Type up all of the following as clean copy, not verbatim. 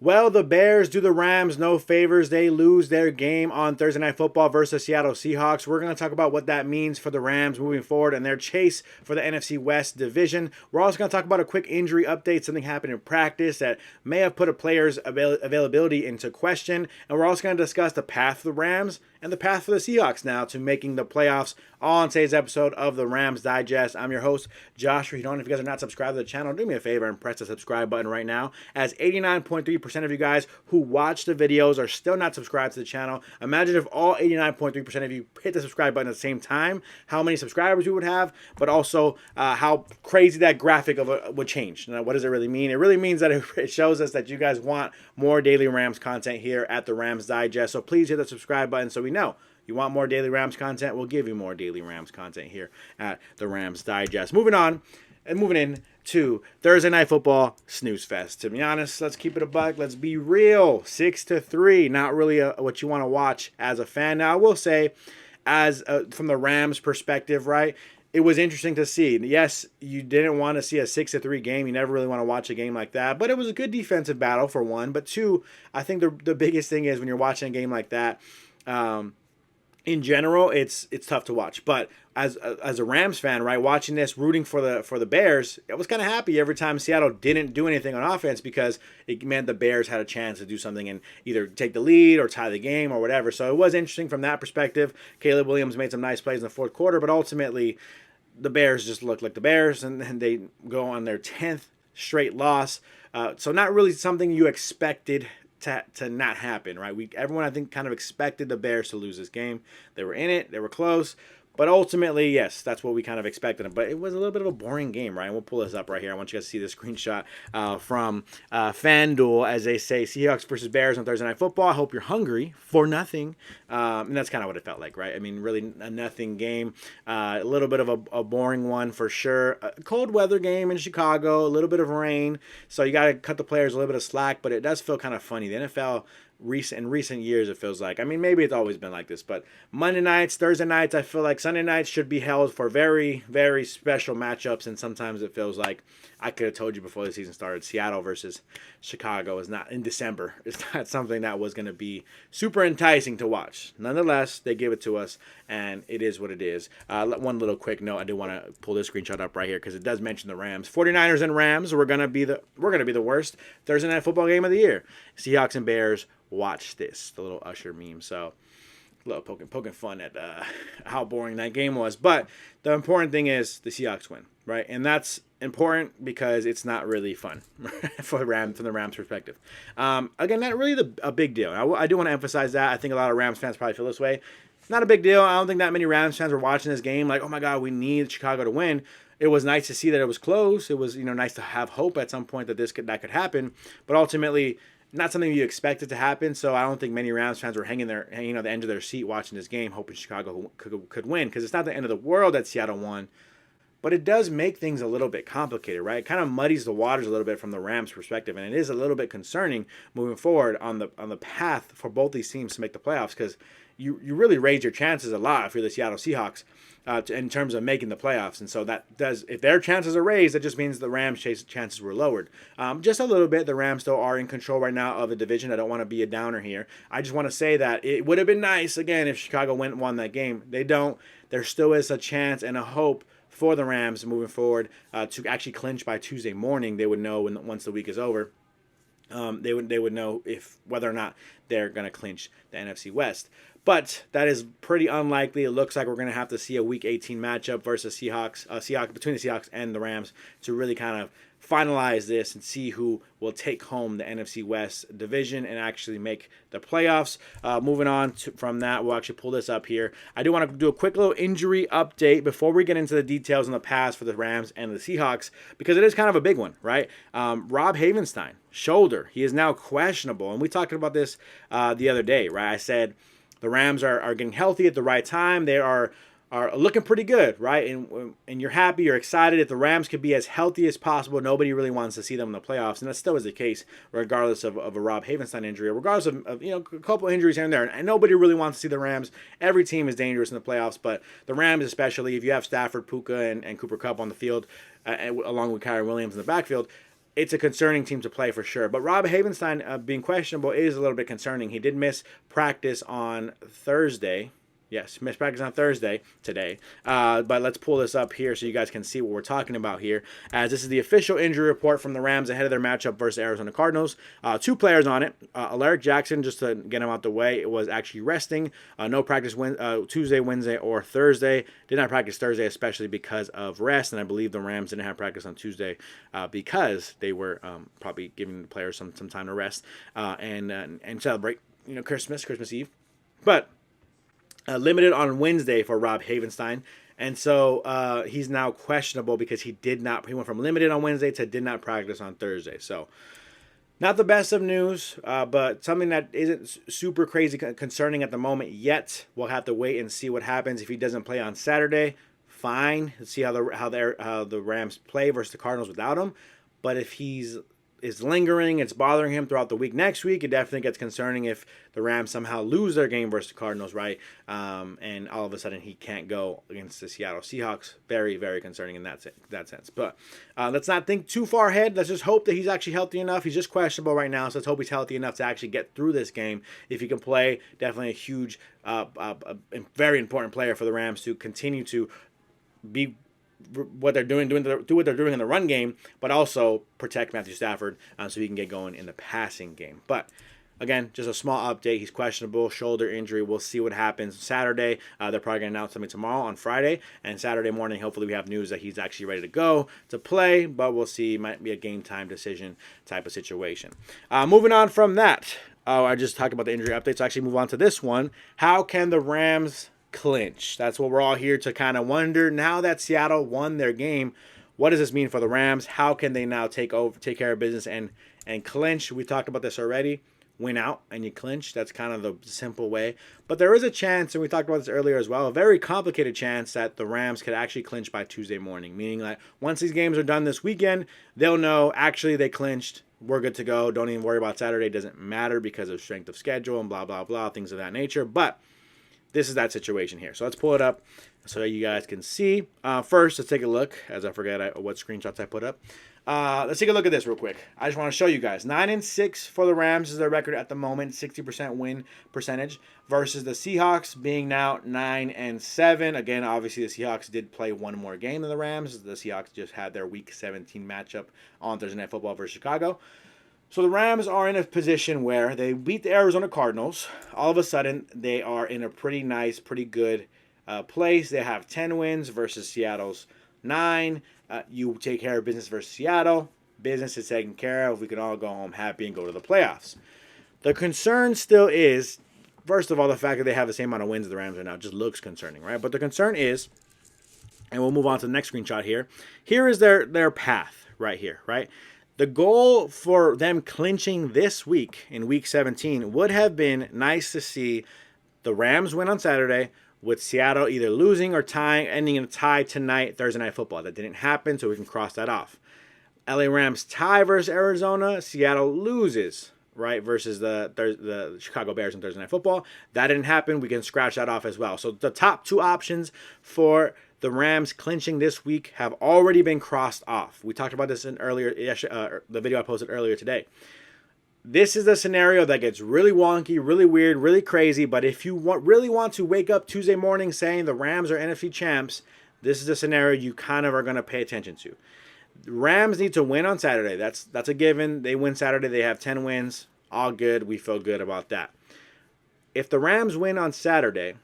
Well, the Bears do the Rams no favors. They lose their game on Thursday Night Football versus Seattle Seahawks. We're going to talk about what that means for the Rams moving forward and their chase for the NFC West division. We're also going to talk about a quick injury update, something happened in practice that may have put a player's availability into question. And we're also going to discuss the path for the Rams and the path for the Seahawks now to making the playoffs, all on today's episode of the Rams Digest. I'm your host, Josh Giron. If you guys are not subscribed to the channel, do me a favor and press the subscribe button right now, as 89.3% of you guys who watch the videos are still not subscribed to the channel. Imagine if all 89.3% of you hit the subscribe button at the same time, how many subscribers we would have, but also how crazy that graphic would change. Now, what does it really mean? It really means that it shows us that you guys want more daily Rams content here at the Rams Digest. So please hit the subscribe button so we know you want more daily Rams content. We'll give you more daily Rams content here at the Rams Digest. Moving on and moving in to Thursday Night Football snooze fest. To be honest, let's keep it a buck. Let's be real. 6-3. Not really what you want to watch as a fan. Now, I will say, as from the Rams perspective, right, it was interesting to see. Yes, you didn't want to see a 6-3 game. You never really want to watch a game like that. But it was a good defensive battle, for one. But two, I think the biggest thing is when you're watching a game like that, in general, it's tough to watch. But as a Rams fan, right, watching this, rooting for the Bears, I was kind of happy every time Seattle didn't do anything on offense, because it meant the Bears had a chance to do something and either take the lead or tie the game or whatever. So it was interesting from that perspective. Kyren Williams made some nice plays in the fourth quarter, but ultimately the Bears just looked like the Bears, and they go on their 10th straight loss. So not really something you expected to not happen, right? Everyone, I think, kind of expected the Bears to lose this game. They were in it. They were close. But ultimately, yes, that's what we kind of expected. But it was a little bit of a boring game, right? And we'll pull this up right here. I want you guys to see the screenshot from FanDuel, as they say, Seahawks versus Bears on Thursday Night Football. I hope you're hungry for nothing. And that's kind of what it felt like, right? I mean, really a nothing game. A little bit of a boring one for sure. A cold weather game in Chicago, a little bit of rain. So you got to cut the players a little bit of slack, but it does feel kind of funny. The NFL, in recent years, it feels like, I mean, maybe it's always been like this, but Monday nights, Thursday nights, I feel like Sunday nights should be held for very, very special matchups. And sometimes it feels like, I could have told you before the season started, Seattle versus Chicago is not in December. It's not something that was going to be super enticing to watch. Nonetheless, they give it to us, and it is what it is. One little quick note, I do want to pull this screenshot up right here because it does mention the Rams. 49ers and Rams, we're going to be the worst Thursday night football game of the year. Seahawks and Bears, watch this, the little Usher meme. So a little poking fun at how boring that game was. But the important thing is the Seahawks win, right? And that's important because it's not really fun from the Rams perspective. Again, not really a big deal. I do want to emphasize that. I think a lot of Rams fans probably feel this way. Not a big deal. I don't think that many Rams fans were watching this game like, oh my God, we need Chicago to win. It was nice to see that it was close. It was, nice to have hope at some point that that could happen. But ultimately, not something you expected to happen. So I don't think many Rams fans were hanging the edge of their seat watching this game, hoping Chicago could win, because it's not the end of the world that Seattle won. But it does make things a little bit complicated, right? It kind of muddies the waters a little bit from the Rams' perspective, and it is a little bit concerning moving forward on the path for both these teams to make the playoffs, because you really raise your chances a lot if you're the Seattle Seahawks in terms of making the playoffs. And so that does, if their chances are raised, that just means the Rams' chances were lowered. Just a little bit. The Rams still are in control right now of the division. I don't want to be a downer here. I just want to say that it would have been nice, again, if Chicago won that game. They don't. There still is a chance and a hope for the Rams moving forward to actually clinch by Tuesday morning. They would know once the week is over. They would know whether or not they're going to clinch the NFC West. But that is pretty unlikely. It looks like we're going to have to see a Week 18 matchup versus Seahawks between the Seahawks and the Rams to really kind of finalize this and see who will take home the NFC West division and actually make the playoffs. Moving on from that, we'll actually pull this up here. I do want to do a quick little injury update before we get into the details on the past for the Rams and the Seahawks, because it is kind of a big one, right? Rob Havenstein, shoulder. He is now questionable, and we talked about this the other day, right? I said the Rams are getting healthy at the right time. They are looking pretty good, right? And you're happy, you're excited. If the Rams could be as healthy as possible, nobody really wants to see them in the playoffs, and that still is the case, regardless of a Rob Havenstein injury, regardless of a couple injuries here and there. And nobody really wants to see the Rams. Every team is dangerous in the playoffs, but the Rams especially, if you have Stafford, Puka, and Cooper Kupp on the field, along with Kyren Williams in the backfield, it's a concerning team to play for sure. But Rob Havenstein being questionable is a little bit concerning. He did miss practice on Thursday. Yes, missed practice on Thursday today. But let's pull this up here so you guys can see what we're talking about here. As this is the official injury report from the Rams ahead of their matchup versus Arizona Cardinals. 2 players on it. Alaric Jackson, just to get him out the way, it was actually resting. No practice Tuesday, Wednesday, or Thursday. Did not practice Thursday, especially because of rest. And I believe the Rams didn't have practice on Tuesday because they were probably giving the players some time to rest and celebrate, Christmas Eve. But limited on Wednesday for Rob Havenstein. And so he's now questionable because he went from limited on Wednesday to did not practice on Thursday. So not the best of news, but something that isn't super crazy concerning at the moment yet. We'll have to wait and see what happens. If he doesn't play on Saturday, fine. Let's see how the Rams play versus the Cardinals without him. But if he's lingering, it's bothering him throughout the week. Next week, it definitely gets concerning if the Rams somehow lose their game versus the Cardinals, right? And all of a sudden he can't go against the Seattle Seahawks. Very, very concerning in that sense. But let's not think too far ahead. Let's just hope that he's actually healthy enough. He's just questionable right now, so let's hope he's healthy enough to actually get through this game. If he can play, definitely a huge, very important player for the Rams to continue to be what they're doing what they're doing in the run game, but also protect Matthew Stafford so he can get going in the passing game. But again, just a small update. He's questionable, shoulder injury. We'll see what happens Saturday. They're probably going to announce something tomorrow on Friday, and Saturday morning, hopefully we have news that he's actually ready to go to play, but we'll see. Might be a game time decision type of situation. Moving on from that, I just talked about the injury updates. So actually move on to this one. How can the Rams clinch? That's what we're all here to kind of wonder. Now that Seattle won their game, what does this mean for the Rams? How can they now take care of business and clinch? We talked about this already. Win out and you clinch. That's kind of the simple way. But there is a chance, and we talked about this earlier as well, a very complicated chance that the Rams could actually clinch by Tuesday morning. Meaning that once these games are done this weekend, they'll know actually they clinched. We're good to go. Don't even worry about Saturday. It doesn't matter because of strength of schedule and blah, blah, blah, things of that nature. But this is that situation here. So let's pull it up so that you guys can see. First, let's take a look, as I forget what screenshots I put up. Let's take a look at this real quick. I just want to show you guys. 9-6 for the Rams is their record at the moment, 60% win percentage, versus the Seahawks being now 9-7. Again, obviously the Seahawks did play one more game than the Rams. The Seahawks just had their Week 17 matchup on Thursday Night Football versus Chicago. So the Rams are in a position where they beat the Arizona Cardinals. All of a sudden, they are in a pretty nice, pretty good place. They have 10 wins versus Seattle's 9. You take care of business versus Seattle. Business is taken care of. We can all go home happy and go to the playoffs. The concern still is, first of all, the fact that they have the same amount of wins as the Rams right now just looks concerning, right? But the concern is, and we'll move on to the next screenshot here. Here is their path right here, right? The goal for them clinching this week in Week 17 would have been nice to see the Rams win on Saturday with Seattle either losing or tying, ending in a tie tonight, Thursday Night Football. That didn't happen, so we can cross that off. LA Rams tie versus Arizona. Seattle loses, right, versus the Chicago Bears on Thursday Night Football. That didn't happen. We can scratch that off as well. So the top 2 options for the Rams clinching this week have already been crossed off. We talked about this in the video I posted earlier today. This is a scenario that gets really wonky, really weird, really crazy, but if you really want to wake up Tuesday morning saying the Rams are NFC champs, this is a scenario you kind of are going to pay attention to. The Rams need to win on Saturday. That's a given. They win Saturday. They have 10 wins. All good. We feel good about that. If the Rams win on Saturday,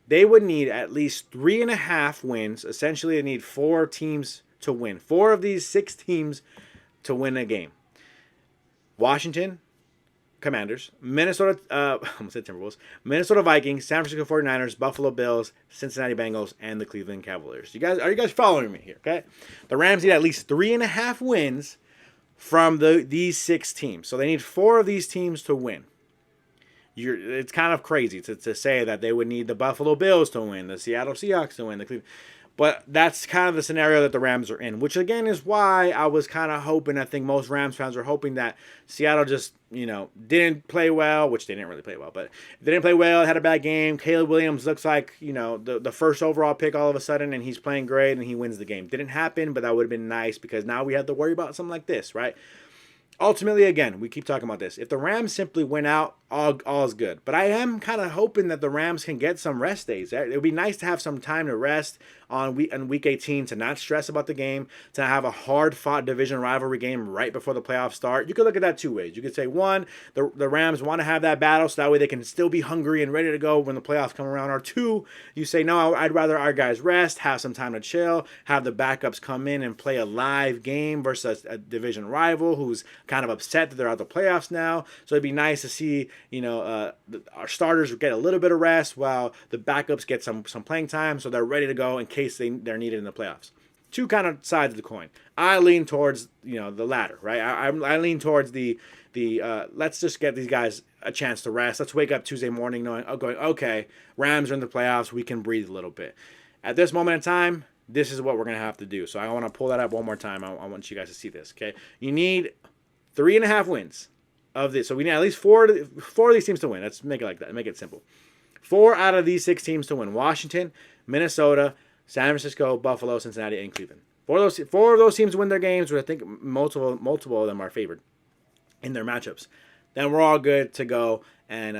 they would need at least 3.5 wins. Essentially, they need 4 teams to win. 4 of these 6 teams to win a game. Washington Commanders, Minnesota, almost said Timberwolves, Minnesota Vikings, San Francisco 49ers, Buffalo Bills, Cincinnati Bengals, and the Cleveland Cavaliers. Are you guys following me here? Okay, the Rams need at least 3.5 wins from these 6 teams. So they need 4 of these teams to win. It's kind of crazy to say that they would need the Buffalo Bills to win, the Seattle Seahawks to win, the Cleveland. But that's kind of the scenario that the Rams are in, which again is why I was kind of hoping, I think most Rams fans were hoping that Seattle just, didn't play well, which they didn't really play well, but they didn't play well, had a bad game. Kyren Williams looks like, the first overall pick all of a sudden, and he's playing great and he wins the game. Didn't happen, but that would have been nice because now we have to worry about something like this, right? Ultimately, again, we keep talking about this. If the Rams simply win out, all is good. But I am kind of hoping that the Rams can get some rest days. It would be nice to have some time to rest on week 18, to not stress about the game, to have a hard-fought division rivalry game right before the playoffs start. You could look at that two ways. You could say, one, the Rams want to have that battle so that way they can still be hungry and ready to go when the playoffs come around. Or two, you say, no, I'd rather our guys rest, have some time to chill, have the backups come in and play a live game versus a division rival who's kind of upset that they're out of the playoffs now. So it'd be nice to see, our starters get a little bit of rest while the backups get some playing time so they're ready to go in case they're needed in the playoffs. Two kind of sides of the coin. I lean towards, the latter, right? I lean towards the let's just get these guys a chance to rest. Let's wake up Tuesday morning going, okay, Rams are in the playoffs. We can breathe a little bit. At this moment in time, this is what we're going to have to do. So I want to pull that up one more time. I want you guys to see this, okay? You need 3.5 wins of this. So we need at least four of these teams to win. Let's make it like that. Make it simple. 4 out of these 6 teams to win. Washington, Minnesota, San Francisco, Buffalo, Cincinnati, and Cleveland. 4 of those teams win their games, which I think multiple of them are favored in their matchups. Then we're all good to go, and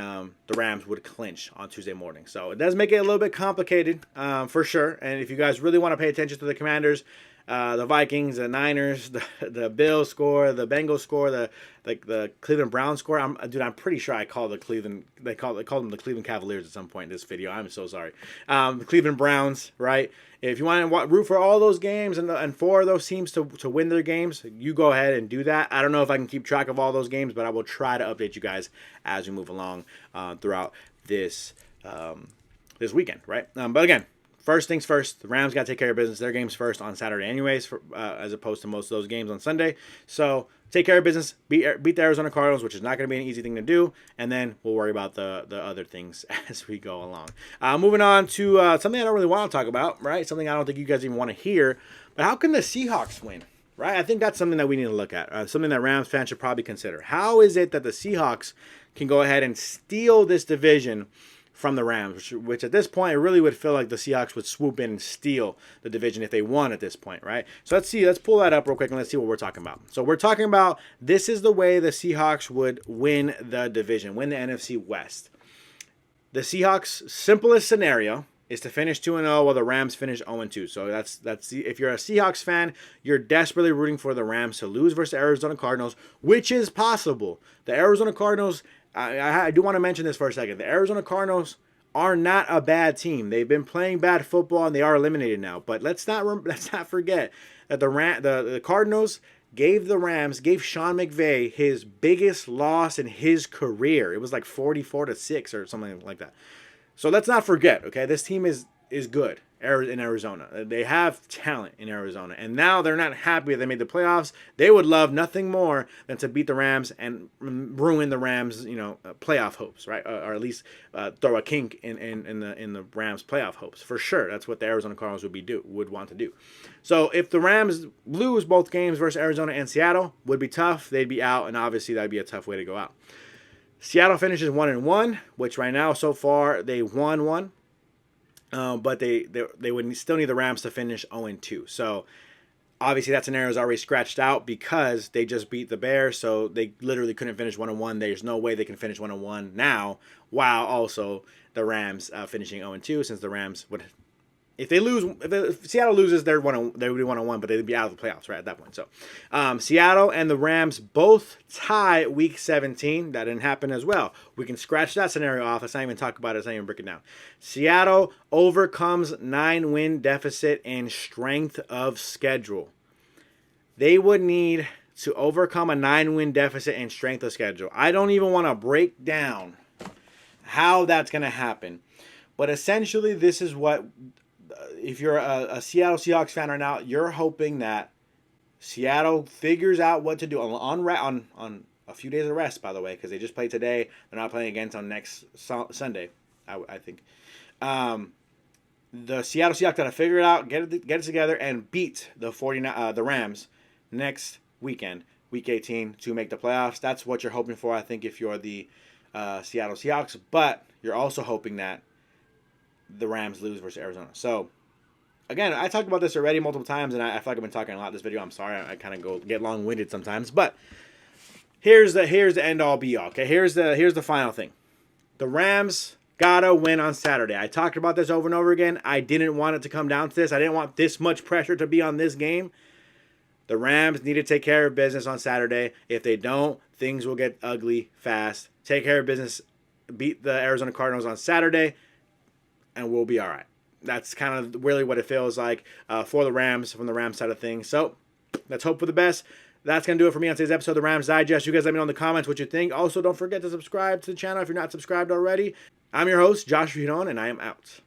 the Rams would clinch on Tuesday morning. So it does make it a little bit complicated for sure. And if you guys really want to pay attention to the Commanders, the Vikings, the Niners, the Bills score, the Bengals score, the Cleveland Browns score. I'm pretty sure I called they called them the Cleveland Cavaliers at some point in this video. I'm so sorry. The Cleveland Browns, right? If you want to root for all those games and 4 of those teams to win their games, you go ahead and do that. I don't know if I can keep track of all those games, but I will try to update you guys as we move along throughout this weekend, right? But again, first things first, the Rams got to take care of business. Their game's first on Saturday anyways, as opposed to most of those games on Sunday. So take care of business, beat the Arizona Cardinals, which is not going to be an easy thing to do, and then we'll worry about the other things as we go along. Moving on to something I don't really want to talk about, right? Something I don't think you guys even want to hear, but how can the Seahawks win, right? I think that's something that we need to look at, something that Rams fans should probably consider. How is it that the Seahawks can go ahead and steal this division from the Rams, which at this point, it really would feel like the Seahawks would swoop in and steal the division if they won at this point, right? So let's pull that up real quick and let's see what we're talking about. So we're talking about this is the way the Seahawks would win the division, win the NFC West. The Seahawks' simplest scenario is to finish 2-0 while the Rams finish 0-2. So that's if you're a Seahawks fan, you're desperately rooting for the Rams to lose versus the Arizona Cardinals, which is possible. The Arizona Cardinals, I do want to mention this for a second. The Arizona Cardinals are not a bad team. They've been playing bad football and they are eliminated now. But let's not forget that the Cardinals gave Sean McVay his biggest loss in his career. It was like 44-6 or something like that. So let's not forget, okay? This team is good in Arizona. They have talent in Arizona. And now they're not happy that they made the playoffs. They would love nothing more than to beat the Rams and ruin the Rams, playoff hopes, right? Or at least throw a kink in the Rams playoff hopes. For sure, that's what the Arizona Cardinals would want to do. So if the Rams lose both games versus Arizona and Seattle, would be tough. They'd be out, and obviously that'd be a tough way to go out. Seattle finishes 1-1, which right now so far they won one. But they would still need the Rams to finish 0-2. So obviously that scenario is already scratched out because they just beat the Bears. So they literally couldn't finish 1-1. There's no way they can finish 1-1 now, while also the Rams finishing 0-2, since the Rams would, if Seattle loses, they would be 1-1, but they'd be out of the playoffs right at that point. So Seattle and the Rams both tie Week 17. That didn't happen as well. We can scratch that scenario off. Let's not even talk about it. Let's not even break it down. Seattle overcomes 9-win deficit in strength of schedule. They would need to overcome a 9-win deficit in strength of schedule. I don't even want to break down how that's going to happen. But essentially, this is what, if you're a Seattle Seahawks fan right now, you're hoping that Seattle figures out what to do on a few days of rest, by the way, because they just played today. They're not playing again until next Sunday, I think. the Seattle Seahawks got to figure it out, get it together, and beat the Rams next weekend, Week 18, to make the playoffs. That's what you're hoping for, I think, if you're the Seattle Seahawks. But you're also hoping that the Rams lose versus Arizona. So, again, I talked about this already multiple times, and I feel like I've been talking a lot in this video. I'm sorry, I kind of get long-winded sometimes. But here's the end-all, be-all. Okay, here's the final thing. The Rams gotta win on Saturday. I talked about this over and over again. I didn't want it to come down to this. I didn't want this much pressure to be on this game. The Rams need to take care of business on Saturday. If they don't, things will get ugly fast. Take care of business, beat the Arizona Cardinals on Saturday, and we'll be all right. That's kind of really what it feels like for the Rams, from the Rams side of things. So let's hope for the best. That's going to do it for me on today's episode of the Rams Digest. You guys let me know in the comments what you think. Also, don't forget to subscribe to the channel if you're not subscribed already. I'm your host, Josh Giron, and I am out.